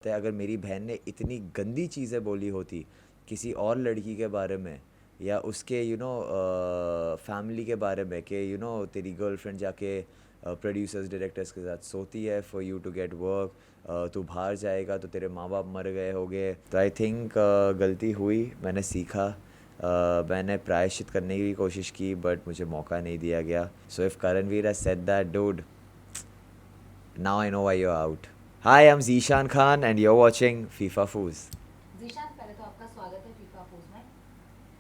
अगर मेरी बहन ने इतनी गंदी चीज़ें बोली होती किसी और लड़की के बारे में या उसके फैमिली के बारे में कि तेरी गर्लफ्रेंड जाके प्रोड्यूसर्स डायरेक्टर्स के साथ सोती है for you to get work, तू बाहर जाएगा तो तेरे माँ बाप मर गए होंगे। तो आई थिंक गलती हुई, मैंने सीखा। मैंने प्रायश्चित करने की कोशिश की बट मुझे मौका नहीं दिया गया। So if Karanveer has said that, dude, now I know why you're out. Hi, I'm Zishan Khan and you're watching FIFA Foos. Zeeshan, पहले तो आपका स्वागत है फीफा पोज में।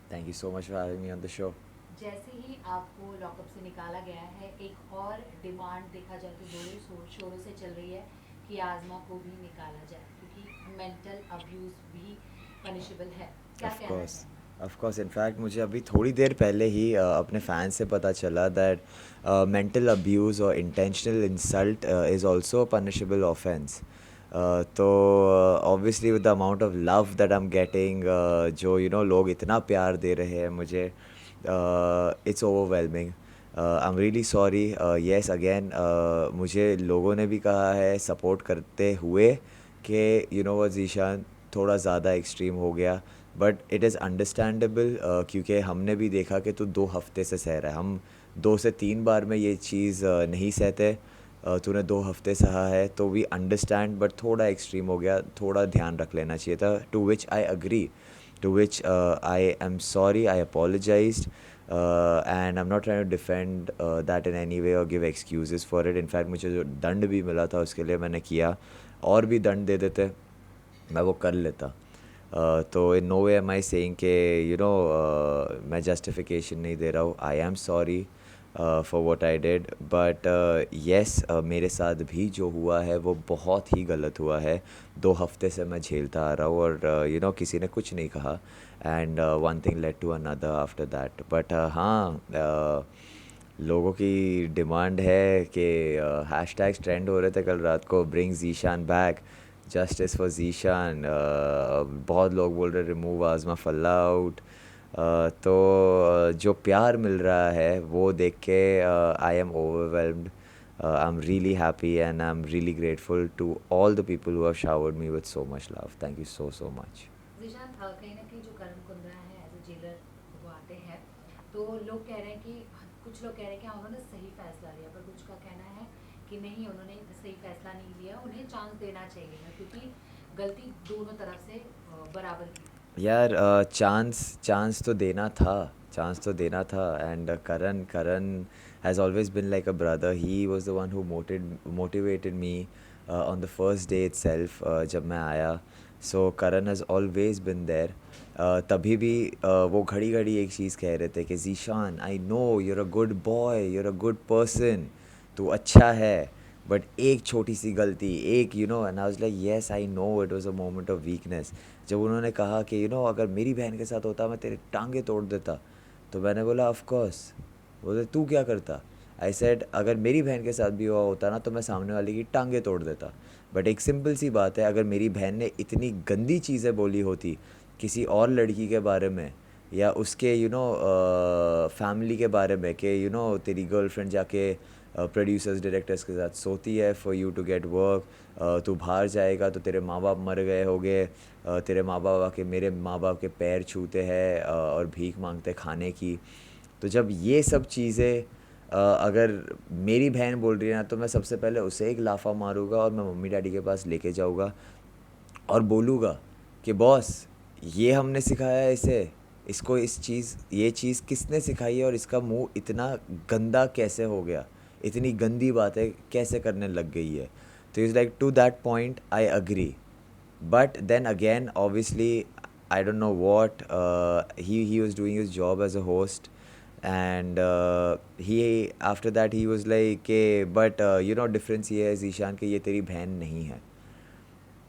Thank you so much for having me on the show. जैसे ही आपको lockup से निकाला गया है, एक और डिमांड देखा जाए तो जोरों शोरों से चल रही है कि आज़मा को भी निकाला जाए, क्योंकि मेंटल अब्यूज़ भी पनिशेबल है। क्या Of कहना course. चाहेंगे? Of course. In fact, मुझे अभी थोड़ी देर पहले ही अपने फैन से पता चला that mental abuse or intentional insult is also a punishable offense. तो obviously with the amount of love that I'm getting, जो लोग इतना प्यार दे रहे हैं मुझे, it's overwhelming. I'm really sorry. Yes, again, मुझे लोगों ने भी कहा है सपोर्ट करते हुए कि what ज़ीशान, थोड़ा ज़्यादा एक्सट्रीम हो गया। बट इट इज़ अंडरस्टैंडेबल, क्योंकि हमने भी देखा कि तू 2 हफ्ते से सह रहा है। हम 2 से 3 बार में ये चीज़ नहीं सहते। तूने 2 हफ्ते सहा है तो वी अंडरस्टैंड, बट थोड़ा एक्सट्रीम हो गया, थोड़ा ध्यान रख लेना चाहिए था। To which I agree, to which I am sorry, I apologised, and I am not trying to defend that in any way और give excuses for it. In fact मुझे जो दंड भी मिला था उसके लिए मैंने किया, और भी दंड दे देते मैं वो कर लेता। तो in no way am I saying कि मैं जस्टिफिकेशन नहीं दे रहा हूँ। I am sorry for what I did, but yes, मेरे साथ भी जो हुआ है वो बहुत ही गलत हुआ है। 2 हफ्ते से मैं झेलता आ रहा हूँ और किसी ने कुछ नहीं कहा, and one thing led to another after that. But हाँ, लोगों की डिमांड है कि हैशटैग्स ट्रेंड हो रहे थे कल रात को, bring Zeeshan back, justice for Zeeshan. बहुत लोग बोल रहे रिमूव आज़मा फल्ला आउट। तो जो प्यार मिल रहा है वो देख के I am overwhelmed. I am really happy and I am really grateful to all the people who have showered me with so much love. Thank you so so much. Zishan, कहीं ना कहीं जो करण कुंद्रा है एज ए जेलर, वो आते हैं तो लोग कह रहे हैं कि कुछ लोग कह रहे हैं कि हाँ उन्होंने सही फैसला लिया, पर कुछ का कहना है कि नहीं, उन्होंने सही फैसला नहीं लिया, उन्हें चांस देना चाहिए था, क्योंकि गलती दोनों तरफ से बराबर की। यार, चांस चांस तो देना था, चांस तो देना था। And Karan has always been like a brother. He was the one who motivated me on the first day itself, जब मैं आया। सो करण हैज़ ऑलवेज बिन देयर। तभी भी वो घड़ी घड़ी एक चीज़ कह रहे थे कि Zeeshan, I know you're a good boy, you're a good person, तू अच्छा है, बट एक छोटी सी गलती, एक and I was like yes I know it was a moment of weakness. जब उन्होंने कहा कि अगर मेरी बहन के साथ होता मैं तेरे टांगे तोड़ देता, तो मैंने बोला ऑफ कोर्स। बोले तू क्या करता? आई सेड अगर मेरी बहन के साथ भी हुआ होता ना तो मैं सामने वाले की टांगे तोड़ देता। बट एक सिंपल सी बात है, अगर मेरी बहन ने इतनी गंदी चीज़ें बोली होती किसी और लड़की के बारे में या उसके फैमिली के बारे में कि तेरी गर्लफ्रेंड जाके प्रोड्यूसर्स डायरेक्टर्स के साथ सोती है for you to get work, तू बाहर जाएगा तो तेरे माँ बाप मर गए होंगे, तेरे माँ बाप आके मेरे माँ बाप के पैर छूते हैं और भीख मांगते खाने की। तो जब ये सब चीज़ें अगर मेरी बहन बोल रही है ना, तो मैं सबसे पहले उसे एक लाफा मारूंगा और मैं मम्मी डैडी के पास लेके जाऊंगा और बोलूँगा कि बॉस, ये हमने सिखाया है इसे, इसको ये चीज़ किसने सिखाई है और इसका मुंह इतना गंदा कैसे हो गया, इतनी गंदी बातें कैसे करने लग गई है। तो is like to that point I agree. But then again, obviously, I don't know what he was doing his job as a host, and he after that he was like, "Okay, but difference ये है ज़ीशान कि ये तेरी बहन नहीं है."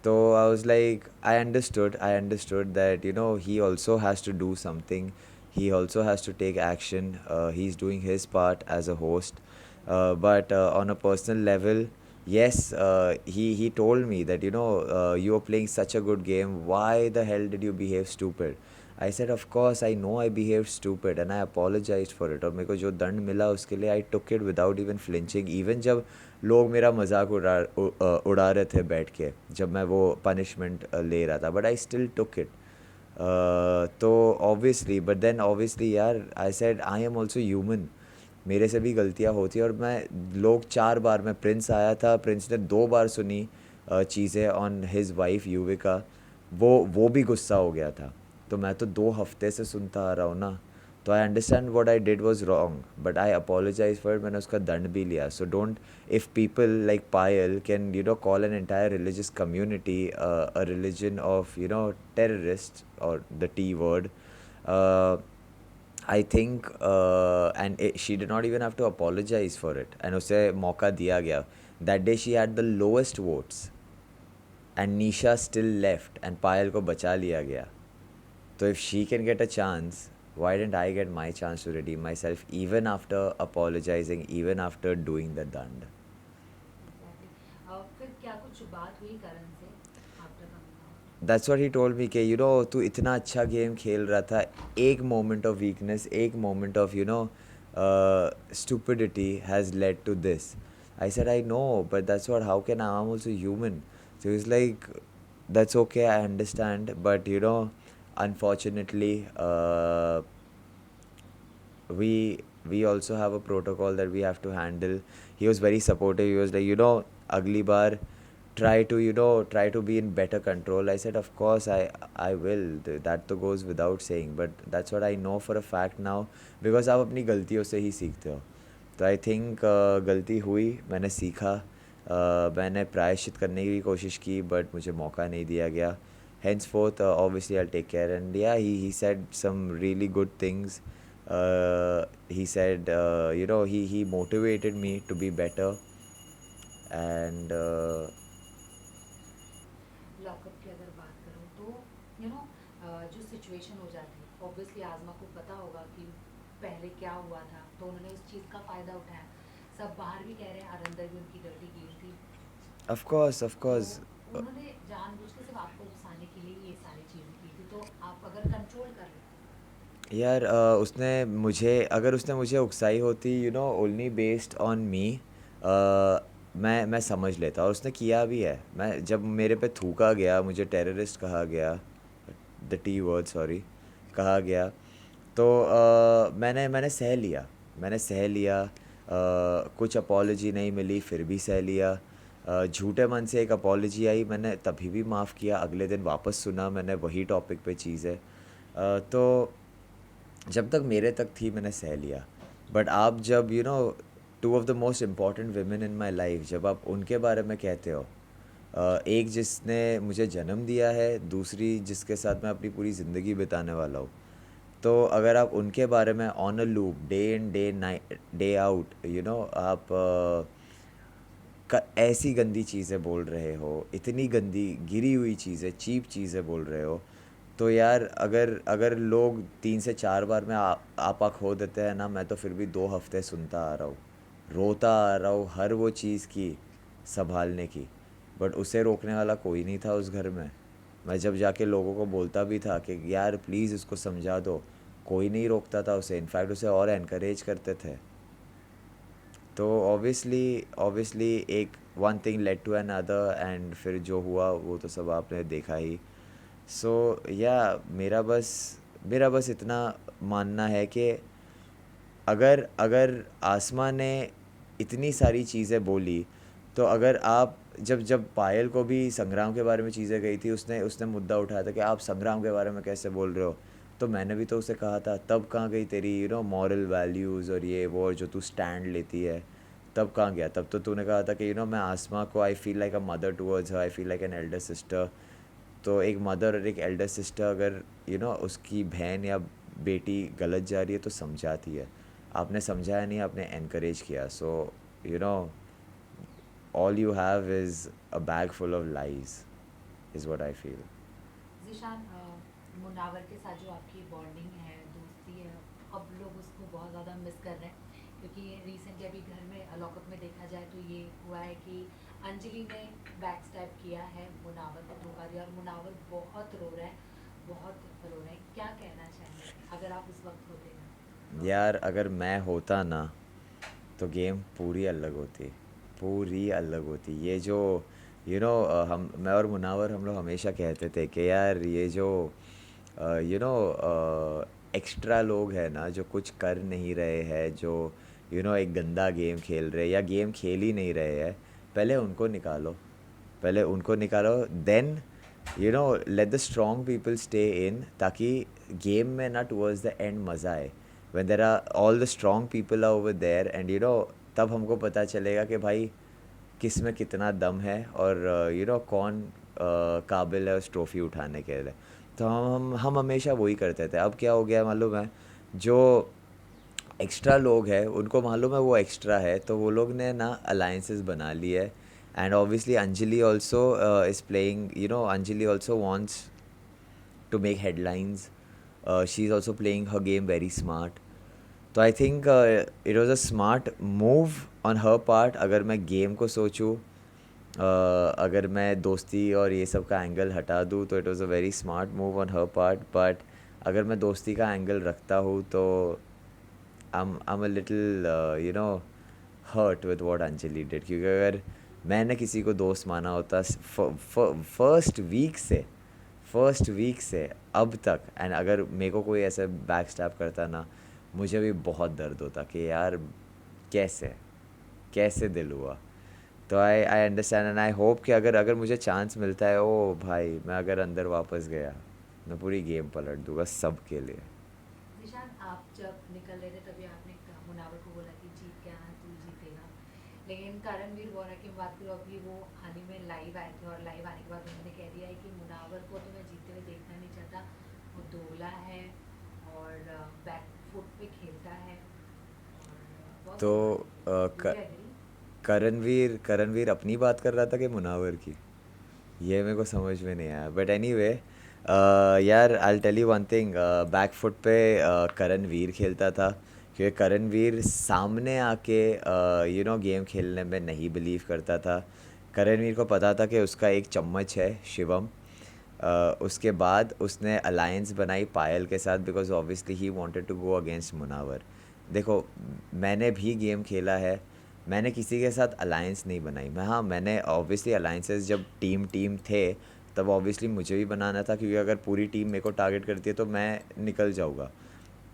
So I was like, I understood that he also has to do something. He also has to take action. He's doing his part as a host, but on a personal level, yes, he told me that you are playing such a good game. Why the hell did you behave stupid? I said, of course, I know I behaved stupid and I apologized for it. और मेरे को जो दंड मिला उसके लिए I took it without even flinching. Even जब लोग मेरा मजाक उड़ा रहे थे बैठ के जब मैं वो पनिशमेंट ले रहा था, but I still took it. तो ऑब्वियसली, बट देन ऑब्वियसली यार, I said I am also human, मेरे से भी गलतियाँ होती हैं। और मैं लोग 4 बार, मैं प्रिंस आया था, प्रिंस ने 2 बार सुनी चीज़ें ऑन हिज वाइफ युविका, वो भी गुस्सा हो गया था। तो मैं तो 2 हफ्ते से सुनता आ रहा हूँ ना। तो I understand what I did was wrong, but I apologise for it, मैंने उसका दंड भी लिया। So don't, if people like Payal can call an entire religious community a religion of terrorists, or the T word, I think, she did not even have to apologize for it, and उसे मौका दिया गया. That day she had the lowest votes, and Nisha still left, and पायल को बचा लिया गया. So if she can get a chance, why didn't I get my chance to redeem myself, even after apologizing, even after doing the dand? Exactly. फिर क्या कुछ बात हुई करण से after coming out? That's what he told me कि तू इतना अच्छा गेम खेल रहा था, एक मोमेंट ऑफ वीकनेस, एक moment of stupidity has led to this. I said I know, but that's what, how can I'm also human. So he's like, that's okay, I understand, but unfortunately, we also have a protocol that we have to handle. He was very supportive. He was like, agli bar, try to be in better control. I said, of course I will. That to goes without saying, but that's what I know for a fact now, because आप अपनी गलतियों से ही सीखते हो. तो I think गलती हुई, मैंने सीखा, मैंने प्रायश्चित करने की कोशिश की, बट मुझे मौका नहीं दिया गया. Henceforth, obviously I'll take care. And yeah, he said some really good things. He said, he motivated me to be better. And lockup की अगर बात करूँ तो यू नो जो सिचुएशन हो जाती है, ऑब्वियसली आज़मा को पता होगा कि पहले क्या हुआ था, तो उन्होंने इस चीज़ का फ़ायदा उठाया। सब बाहर भी कह रहे हैं अरिंदर भी उनकी डर्टी गेम थी, of तो course, उन्होंने जानबूझ के सिर्फ आपको उकसाने के लिए ये सारी चीज़ें की थी। तो आप अगर कंट्रोल कर लेते। यार, अगर उसने मुझे उकसाई होती, ओनली बेस्ड ऑन मी, मैं समझ लेता, और उसने किया भी है. मैं जब मेरे पे थूका गया, मुझे टेररिस्ट कहा गया, द टी वर्ड, सॉरी, कहा गया, तो मैंने मैंने सह लिया. कुछ अपॉलोजी नहीं मिली, फिर भी सह लिया. झूठे मन से एक अपॉलोजी आई, मैंने तभी भी माफ़ किया. अगले दिन वापस सुना मैंने, वही टॉपिक पे चीज़ है. तो जब तक मेरे तक थी मैंने सह लिया. बट आप जब two of the most important women in my life, जब आप उनके बारे में कहते हो, एक जिसने मुझे जन्म दिया है, दूसरी जिसके साथ मैं अपनी पूरी ज़िंदगी बिताने वाला हूँ, तो अगर आप उनके बारे में on a loop, day in day night day out, आप ऐसी गंदी चीज़ें बोल रहे हो, इतनी गंदी गिरी हुई चीज़ें, चीप चीज़ें बोल रहे हो, तो यार, अगर अगर लोग 3 से 4 बार में आपा खो देते हैं ना, मैं तो फिर भी 2 हफ्ते सुनता आ रहा हूँ, रोता आ रहा हूँ हर वो चीज़ की संभालने की. बट उसे रोकने वाला कोई नहीं था उस घर में. मैं जब जाके लोगों को बोलता भी था कि यार प्लीज़ इसको समझा दो, कोई नहीं रोकता था उसे, इनफैक्ट उसे और एनकरेज करते थे. तो ऑब्वियसली एक one thing led to another, and फिर जो हुआ वो तो सब आपने देखा ही. सो या, मेरा बस इतना मानना है कि अगर अगर आसमा ने इतनी सारी चीज़ें बोली, तो अगर आप, जब पायल को भी संग्राम के बारे में चीज़ें गई थी, उसने उसने मुद्दा उठाया था कि आप संग्राम के बारे में कैसे बोल रहे हो, तो मैंने भी तो उसे कहा था, तब कहाँ गई तेरी मॉरल वैल्यूज़ और ये वो, और जो तू स्टैंड लेती है, तब कहाँ गया? तब तो तूने कहा था कि मैं आसमा को, I feel like a mother towards her, I feel like an elder sister. तो एक मदर और एक एल्डर सिस्टर, अगर उसकी बहन या बेटी गलत जा रही है तो समझाती है. आपने समझाया नहीं, आपने एनकरेज किया. So you know all you have is a bag full of lies, is what I feel. Zeeshan, Munawar के साथ जो आपकी बॉन्डिंग है, दोस्ती है, अब लोग उसको बहुत ज़्यादा मिस कर रहे हैं, क्योंकि रिसेंटली अभी घर में लॉकअप में देखा जाए तो ये हुआ है कि अंजलि ने बैक स्टैप किया है, मुनावर को धोखा दिया, और मुनावर बहुत रो रहा है, बहुत रो रहे हैं। क्या कहना चाहेंगे अगर आप उस वक्त होते ना? यार, अगर मैं होता ना, तो गेम पूरी अलग होती. पूरी अलग होती। ये जो हम मैं और मुनावर हम लोग हमेशा कहते थे कि यार ये जो एक्स्ट्रा लोग हैं ना, जो कुछ कर नहीं रहे हैं, जो एक गंदा गेम खेल रहे या गेम खेल ही नहीं रहे हैं, पहले उनको निकालो, पहले उनको निकालो, then let the strong people stay in, ताकि गेम में ना टुवर्ड्स द एंड मज़ा आए। When there are all the strong people are over there, and तब हमको पता चलेगा कि भाई किस में कितना दम है, और कौन काबिल है उस ट्रॉफ़ी उठाने के लिए। तो हम हमेशा वही करते थे। अब क्या हो गया मालूम है, जो एक्स्ट्रा लोग हैं उनको मालूम है वो एक्स्ट्रा है, तो वो लोग ने ना अलाइंसेस बना ली है। And obviously Anjali also is playing, Anjali also wants to make headlines. She's also playing her game very smart. तो I think it was a smart move on her part. अगर मैं गेम को सोचूं, अगर मैं दोस्ती और ये सब का एंगल हटा दूँ, तो it was a very smart move on her part. But अगर मैं दोस्ती का एंगल रखता हूँ, तो I'm a little hurt with what Anjali डिड। क्योंकि अगर मैंने किसी को दोस्त माना होता फर्स्ट वीक से अब तक, एंड अगर मेरे को कोई ऐसे बैक स्टैप करता ना, मुझे भी बहुत दर्द होता कि यार कैसे कैसे दिल हुआ। तो I I understand, and I hope कि अगर अगर मुझे चांस मिलता है, ओ भाई, मैं अगर अंदर वापस गया, मैं पूरी गेम पलट दूंगा सबके लिए। निशान, आप जब निकल रहे थे तभी आपने मुनावर को बोला कि जीत के आना, तू जीतेगा। लेकिन करणवीर बोरा की बात करो, अभी वो हाल ही में लाइव आए थे और लाइव आने के बाद उन्होंने कह दिया है कि मुनावर को तो मैं जीतते हुए देखना नहीं चाहता, वो दोला है और बैक फुट पे खेलता है और बहुत तो बोला। अ, डू यू एग्री? करणवीर अपनी बात कर रहा था कि मुनावर की, ये मेरे को समझ में नहीं आया। बट एनी वे, यार I tell you one thing, back foot पे करणवीर खेलता था, क्योंकि करणवीर सामने आके गेम खेलने में नहीं बिलीव करता था। करणवीर को पता था कि उसका एक चम्मच है, शिवम। उसके बाद उसने अलायंस बनाई पायल के साथ, because obviously he wanted to go against Munawar. देखो, मैंने भी गेम खेला है, मैंने किसी के साथ अलायंस नहीं बनाई। मैंने ऑब्वियसली अलायंसेस जब टीम टीम थे, तब ऑब्वियसली मुझे भी बनाना था, क्योंकि अगर पूरी टीम मेरे को टारगेट करती है तो मैं निकल जाऊँगा।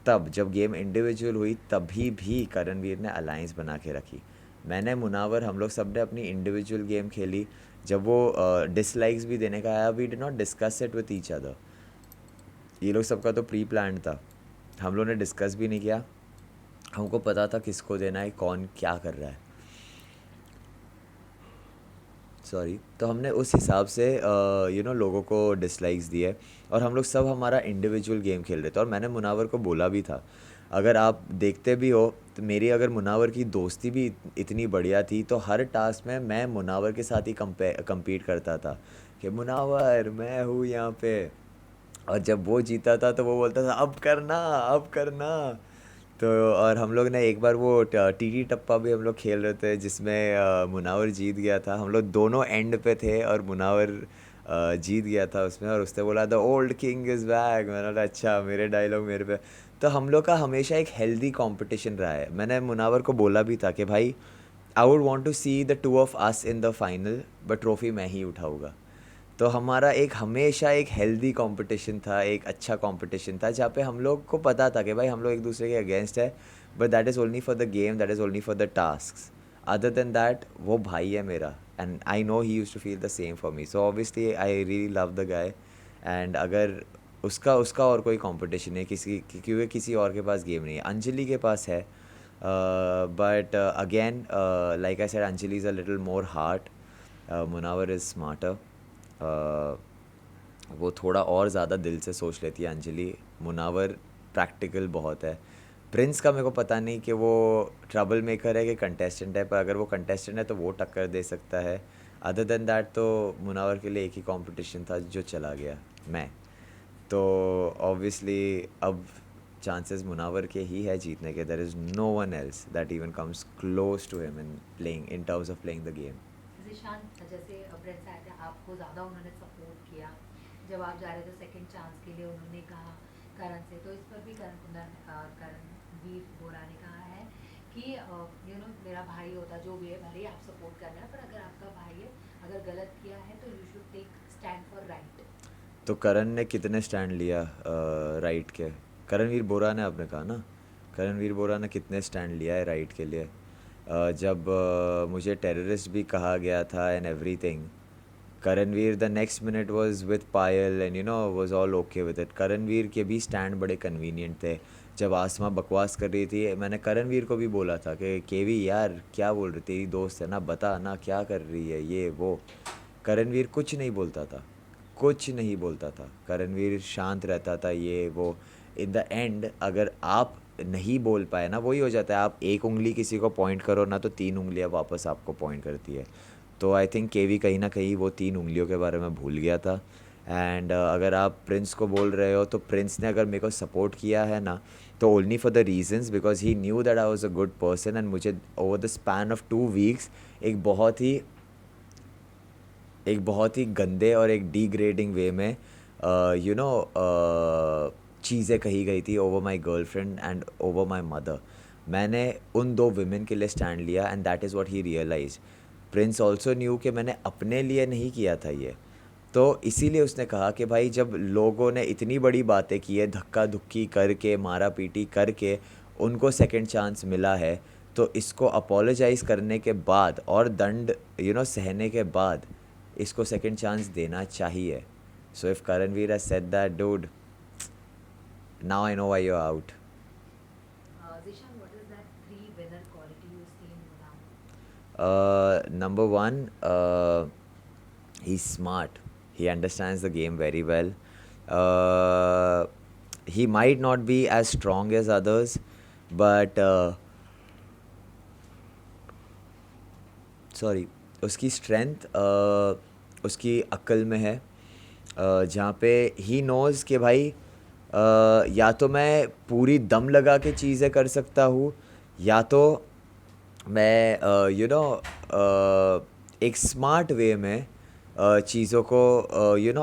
तब जब गेम इंडिविजुअल हुई, तभी भी करणवीर ने अलायंस बना के रखी। मैंने, मुनावर, हम लोग सब ने अपनी इंडिविजुअल गेम खेली। जब वो डिसलाइक्स भी देने का आया, we did not discuss it with each other. ये लोग सबका तो प्री प्लान था, हम लोग ने डिस्कस भी नहीं किया। हमको पता था किसको देना है, कौन क्या कर रहा है। सॉरी। तो हमने उस हिसाब से लोगों को डिसलाइक्स दिए, और हम लोग सब हमारा इंडिविजुअल गेम खेल रहे थे। और मैंने मुनावर को बोला भी था, अगर आप देखते भी हो, तो मेरी अगर मुनावर की दोस्ती भी इतनी बढ़िया थी, तो हर टास्क में मैं मुनावर के साथ ही compete करता था कि मुनावर, मैं हूँ यहाँ पे। और जब वो जीता था, तो वो बोलता था अब करना, अब करना। तो और हम लोग ने एक बार वो टीटी टप्पा भी हम लोग खेल रहे थे, जिसमें मुनावर जीत गया था। हम लोग दोनों एंड पे थे, और मुनावर जीत गया था उसमें, और उसने बोला the old king is back. मैंने बोला अच्छा, मेरे डायलॉग मेरे पे। तो हम लोग का हमेशा एक हेल्दी कंपटीशन रहा है। मैंने मुनावर को बोला भी था कि भाई, I would want to see the two of us in the final, but trophy मैं ही उठाऊंगा। तो हमारा एक हमेशा एक हेल्दी कंपटीशन था, एक अच्छा कंपटीशन था, जहाँ पे हम लोग को पता था कि भाई हम लोग एक दूसरे के अगेंस्ट है, but that is only for the game, that is only for the task. Other than that, वो भाई है मेरा, and I know he use to feel the same for me. So obviously I really love the guy. And अगर उसका उसका और कोई competition नहीं, क्योंकि किसी और के पास गेम नहीं है, अंजलि के पास है। But again, like I said, Anjali is a little more heart, Munawar is smarter. वो थोड़ा और ज़्यादा दिल से सोच लेती है अंजलि। मुनावर प्रैक्टिकल बहुत है। प्रिंस का मेरे को पता नहीं कि वो ट्रबल मेकर है कि कंटेस्टेंट है, पर अगर वो कंटेस्टेंट है तो वो टक्कर दे सकता है। अदर देन दैट, तो मुनावर के लिए एक ही कंपटीशन था जो चला गया, मैं। तो ऑब्वियसली अब चांसेस मुनावर के ही है जीतने के। There is no one else that even comes close to him in terms of playing the game. Zishan, जैसे प्रिंस आए थे, आपको ज़्यादा उन्होंने सपोर्ट किया जब आप जा रहे थे सेकंड चांस के लिए, उन्होंने कहा करण से। तो इस पर भी करण वीर बोरा ने कहा है कि मेरा भाई होता जो भी है, भले ही आप सपोर्ट कर रहे हैं, पर अगर आपका भाई है, अगर गलत किया है तो you should take stand for right. तो करण ने कितने स्टैंड लिया राइट के? करणवीर बोरा ने, आपने कहा ना, करणवीर बोरा ने कितने स्टैंड लिया है राइट के लिए? जब मुझे टेररिस्ट भी कहा गया था and everything, Karanveer the next minute was with Payal and was all okay with it. Karanveer के भी स्टैंड बड़े कन्वीनियंट थे। जब आसमा बकवास कर रही थी, मैंने करणवीर को भी बोला था कि केवी यार क्या बोल रही, तेरी दोस्त है ना, बता ना क्या कर रही है ये वो। करणवीर कुछ नहीं बोलता था, कुछ नहीं बोलता था। करणवीर शांत रहता था ये वो। इन द एंड अगर आप नहीं बोल पाए ना, वही हो जाता है, आप एक उंगली किसी को पॉइंट करो ना तो तीन उंगलियां वापस आपको पॉइंट करती है। तो आई थिंक केवी कहीं ना कहीं वो तीन उंगलियों के बारे में भूल गया था। एंड अगर आप प्रिंस को बोल रहे हो, तो प्रिंस ने अगर मेरे को सपोर्ट किया है ना, तो only for the reasons because he knew that I was a good person. And मुझे over the span of 2 weeks एक बहुत ही गंदे और एक डिग्रेडिंग वे में यू नो चीज़ें कही गई थी over my girlfriend and over my mother. मैंने उन दो विमेन के लिए स्टैंड लिया and that is what he realise. Prince also knew कि मैंने अपने लिए नहीं किया था ये। तो इसीलिए उसने कहा कि भाई जब लोगों ने इतनी बड़ी बातें की है, धक्का धुक्की करके, मारा पीटी करके, उनको सेकंड चांस मिला है, तो इसको अपोलोजाइज़ करने के बाद और दंड सहने के बाद इसको सेकंड चांस देना चाहिए। So if Karanveer has said that, dude, now I know why you are out. Zishan, what is that three winner quality you see in Munam? Number one, he's smart. He understands the game very well. Uh, he might not be as strong as others, but sorry, उसकी strength उसकी अक्ल में है। जहाँ पे he knows कि भाई या तो मैं पूरी दम लगा के चीज़ें कर सकता हूँ, या तो मैं एक स्मार्ट वे में चीज़ों को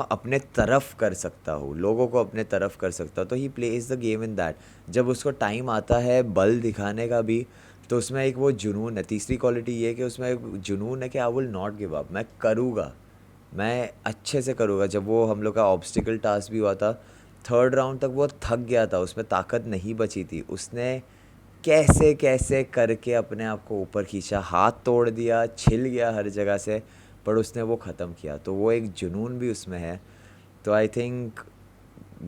अपने तरफ कर सकता हूँ, लोगों को अपने तरफ कर सकता हूँ। तो he plays the game in that. जब उसको टाइम आता है बल दिखाने का भी, तो उसमें एक वो जुनून है। तीसरी क्वालिटी ये है कि उसमें एक जुनून है कि I will not give up, मैं करूँगा, मैं अच्छे से करूँगा। जब वो हम लोग का ऑब्स्टिकल टास्क भी हुआ था, थर्ड राउंड तक वो थक गया था, उसमें ताकत नहीं बची थी, उसने कैसे कैसे करके अपने आप को ऊपर खींचा, हाथ तोड़ दिया, छिल गया हर जगह से, पर उसने वो ख़त्म किया। तो वो एक जुनून भी उसमें है। तो I think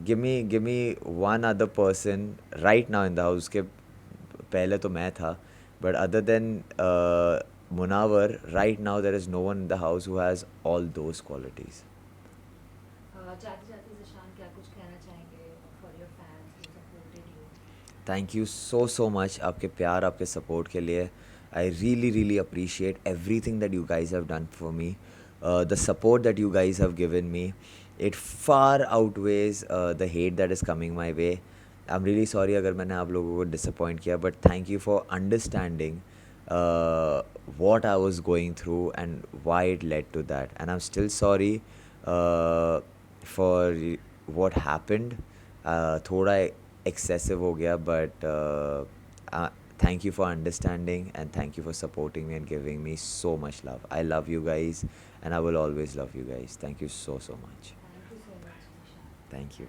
give me one other person right now in the house के, पहले तो मैं था, but other than Munawar, right now there is no one in the house who has all those qualities. जाते जाते जिशान क्या कुछ कहना चाहेंगे for your fans who supported you? Thank you so so much आपके प्यार, आपके सपोर्ट के लिए। I really really appreciate everything that you guys have done for me. The support that you guys have given me, it far outweighs the hate that is coming my way. I am really sorry अगर मैंने आप लोगों को disappoint किया, but thank you for understanding what I was going through and why it led to that. And I'm still sorry for what happened. थोड़ा excessive हो गया, but thank you for understanding and thank you for supporting me and giving me so much love. I love you guys and I will always love you guys. Thank you so so much. Thank you so much Zeeshan. Thank you.